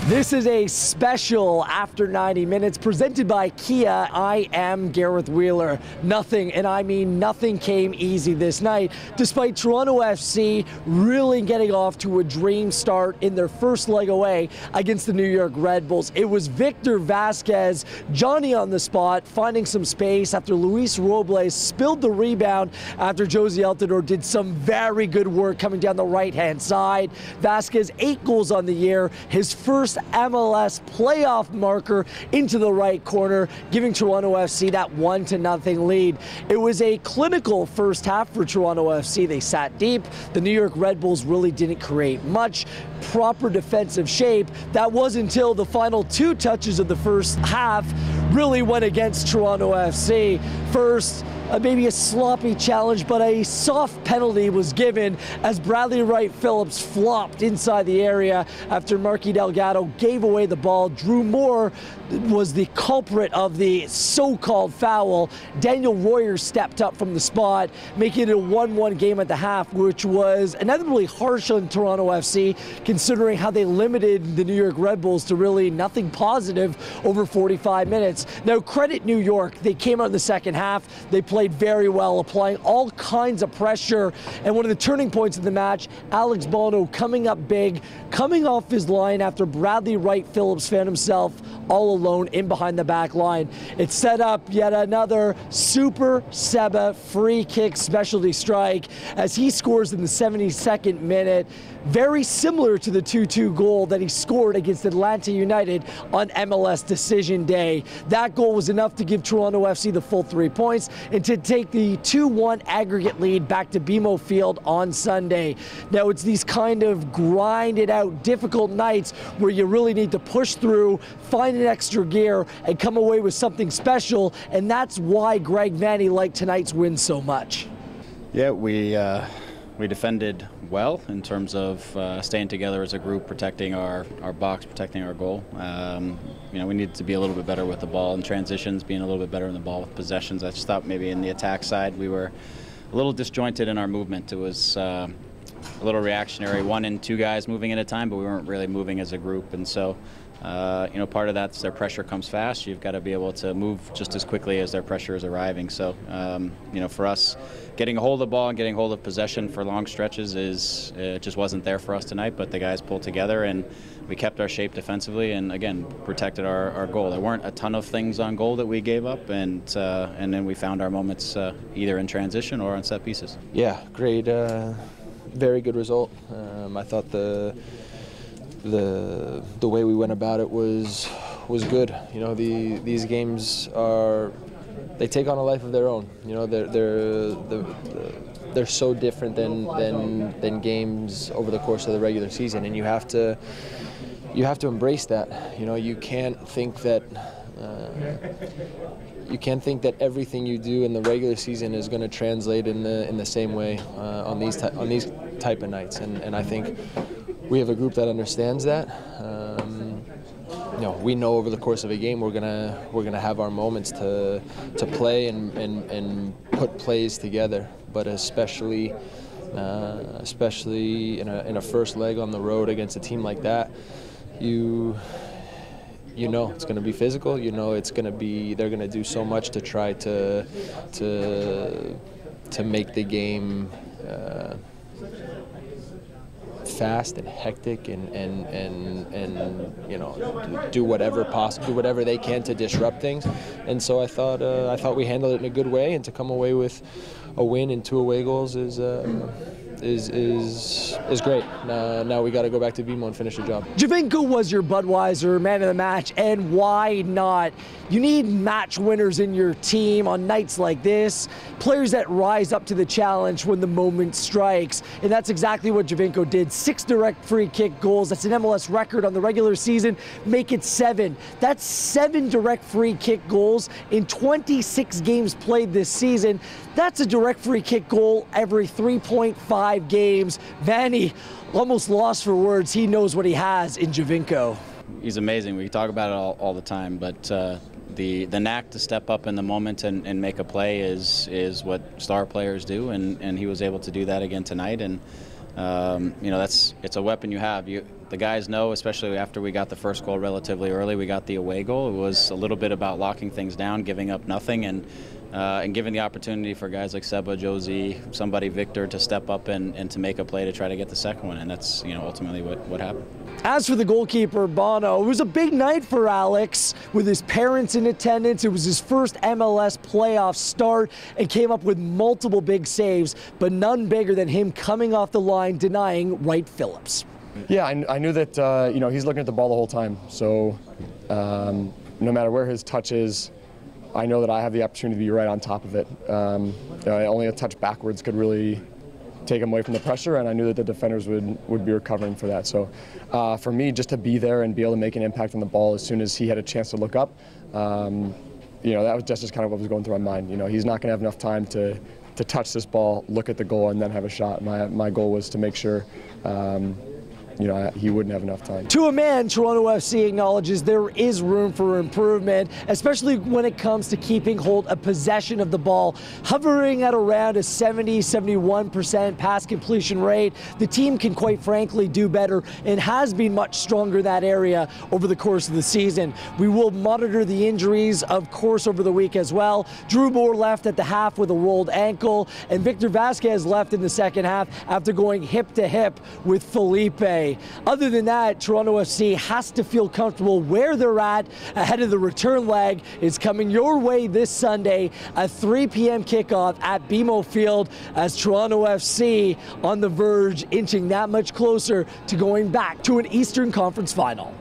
This is a special After 90 Minutes presented by Kia. I am Gareth Wheeler. Nothing, and I mean nothing, came easy this night, despite Toronto FC really getting off to a dream start in their first leg away against the New York Red Bulls. It was Victor Vasquez, Johnny on the spot, finding some space after Luis Robles spilled the rebound after Josie Altidore did some very good work coming down the right-hand side. Vasquez, 8 goals on the year, his first MLS playoff marker into the right corner, giving Toronto FC that 1-0 lead. It was a clinical first half for Toronto FC. They sat deep. The New York Red Bulls really didn't create much proper defensive shape. That was until the final 2 touches of the first half really went against Toronto FC. First, maybe a sloppy challenge, but a soft penalty was given as Bradley Wright Phillips flopped inside the area after Marky Delgado gave away the ball. Drew Moore was the culprit of the so-called foul. Daniel Royer stepped up from the spot, making it a 1-1 game at the half, which was inevitably harsh on Toronto FC, considering how they limited the New York Red Bulls to really nothing positive over 45 minutes. Now, credit New York. They came out in the second half. They played very well, applying all kinds of pressure. And one of the turning points of the match, Alex Bono coming up big, coming off his line after Bradley Wright Phillips found himself all alone in behind the back line. It set up yet another Super Seba free kick specialty strike as he scores in the 72nd minute, very similar to the 2-2 goal that he scored against Atlanta United on MLS decision day. That goal was enough to give Toronto FC the full 3 points and to take the 2-1 aggregate lead back to BMO Field on Sunday. Now, it's these kind of grinded out, difficult nights where you really need to push through, find an extra gear, and come away with something special, and that's why Greg Vanney liked tonight's win so much. Yeah, we defended well in terms of staying together as a group, protecting our box, protecting our goal. You know, we needed to be a little bit better with the ball in transitions, being a little bit better in the ball with possessions. I just thought maybe in the attack side we were a little disjointed in our movement. It was a little reactionary, 1 and 2 guys moving at a time, but we weren't really moving as a group. And so, you know, part of that's their pressure comes fast. You've got to be able to move just as quickly as their pressure is arriving. So, you know, for us, getting a hold of the ball and getting a hold of possession for long stretches it just wasn't there for us tonight. But the guys pulled together and we kept our shape defensively and again protected our goal. There weren't a ton of things on goal that we gave up, and then we found our moments either in transition or on set pieces. Yeah, great, very good result. I thought the way we went about it was good. You know, these games they take on a life of their own. You know, they're so different than games over the course of the regular season, and you have to embrace that. You know, you can't think that everything you do in the regular season is going to translate in the same way on these type of nights, and I think we have a group that understands that. You know, we know over the course of a game we're gonna have our moments to play and put plays together, but especially in a first leg on the road against a team like that, you know it's going to be physical. You know they're going to do so much to try to make the game fast and hectic and you know do whatever they can to disrupt things. And so I thought we handled it in a good way, and to come away with a win and 2 away goals is great. Now we got to go back to BMO and finish the job. Giovinco was your Budweiser man of the match, and why not? You need match winners in your team on nights like this, players that rise up to the challenge when the moment strikes, and that's exactly what Giovinco did. 6 direct free kick goals. That's an MLS record on the regular season. Make it 7. That's 7 direct free kick goals in 26 games played this season. That's a direct free kick goal every 3.5 games. Vanney almost lost for words. He knows what he has in Giovinco. He's amazing. We talk about it all the time, but the knack to step up in the moment and make a play is what star players do, and he was able to do that again tonight. And you know, it's a weapon you have. the guys know, especially after we got the first goal relatively early, we got the away goal. It was a little bit about locking things down, giving up nothing, and giving the opportunity for guys like Seba, Josie, somebody, Victor, to step up and to make a play to try to get the second one, and that's ultimately what happened. As for the goalkeeper, Bono, it was a big night for Alex with his parents in attendance. It was his first MLS playoff start and came up with multiple big saves, but none bigger than him coming off the line denying Wright Phillips. Yeah, I knew that he's looking at the ball the whole time, so no matter where his touch is, I know that I have the opportunity to be right on top of it. Only a touch backwards could really take him away from the pressure, and I knew that the defenders would be recovering for that. So for me, just to be there and be able to make an impact on the ball as soon as he had a chance to look up, that was just kind of what was going through my mind. He's not going to have enough time to touch this ball, look at the goal, and then have a shot. My goal was to make sure he wouldn't have enough time. To a man, Toronto FC acknowledges there is room for improvement, especially when it comes to keeping hold of possession of the ball. Hovering at around a 70-71% pass completion rate, the team can quite frankly do better and has been much stronger in that area over the course of the season. We will monitor the injuries, of course, over the week as well. Drew Moore left at the half with a rolled ankle, and Victor Vasquez left in the second half after going hip to hip with Felipe. Other than that, Toronto FC has to feel comfortable where they're at ahead of the return leg. It's coming your way this Sunday, a 3 p.m. kickoff at BMO Field, as Toronto FC on the verge, inching that much closer to going back to an Eastern Conference final.